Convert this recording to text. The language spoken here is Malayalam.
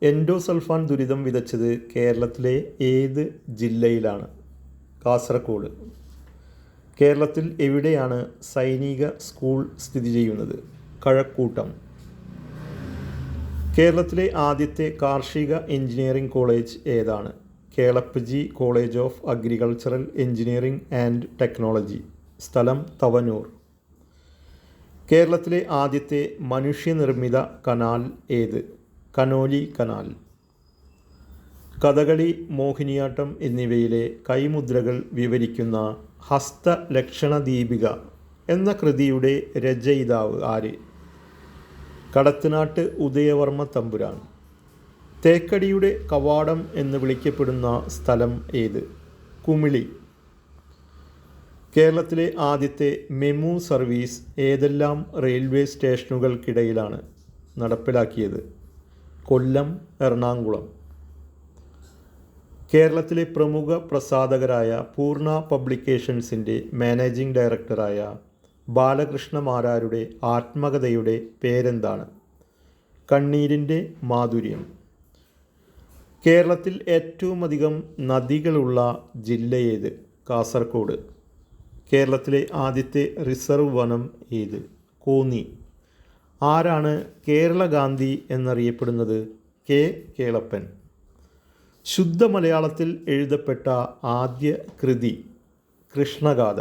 എൻഡോസൾഫാൻ ദുരിതം വിതച്ചത് കേരളത്തിലെ ഏത് ജില്ലയിലാണ്? കാസർഗോഡ്. കേരളത്തിൽ എവിടെയാണ് സൈനിക സ്കൂൾ സ്ഥിതി ചെയ്യുന്നത്? കഴക്കൂട്ടം. കേരളത്തിലെ ആദ്യത്തെ കാർഷിക എഞ്ചിനീയറിംഗ് കോളേജ് ഏതാണ്? Kelappaji college of agricultural engineering and technology. സ്ഥലം തവനൂർ. കേരളത്തിലെ ആദ്യത്തെ മനുഷ്യനിർമ്മിത കനാൽ ഏത്? Connolly canal. കഥകളി, മോഹിനിയാട്ടം എന്നിവയിലെ കൈമുദ്രകൾ വിവരിക്കുന്ന ഹസ്തലക്ഷണ ദീപിക എന്ന കൃതിയുടെ രചയിതാവ് ആര്? കടത്തനാട്ട് ഉദയവർമ്മ തമ്പുരാൻ. തേക്കടിയുടെ കവാടം എന്ന് വിളിക്കപ്പെടുന്ന സ്ഥലം ഏത്? കുമിളി. കേരളത്തിലെ ആദ്യത്തെ മെമു സർവീസ് ഏതെല്ലാം റെയിൽവേ സ്റ്റേഷനുകൾക്കിടയിലാണ് നടപ്പിലാക്കിയത്? കൊല്ലം, എറണാകുളം. കേരളത്തിലെ പ്രമുഖ പ്രസാധകരായ പൂർണ്ണ പബ്ലിക്കേഷൻസിൻ്റെ മാനേജിംഗ് ഡയറക്ടറായ ബാലകൃഷ്ണ മാരാരുടെ ആത്മകഥയുടെ പേരെന്താണ്? കണ്ണീരിൻ്റെ മാധുര്യം. കേരളത്തിൽ ഏറ്റവും അധികം നദികളുള്ള ജില്ല ഏത്? കാസർഗോഡ്. കേരളത്തിലെ ആദ്യത്തെ റിസർവ് വനം ഏത്? കോന്നി. ആരാണ് കേരള ഗാന്ധി എന്നറിയപ്പെടുന്നത്? കെ കേളപ്പൻ. ശുദ്ധ മലയാളത്തിൽ എഴുതപ്പെട്ട ആദ്യ കൃതി? കൃഷ്ണഗാഥ.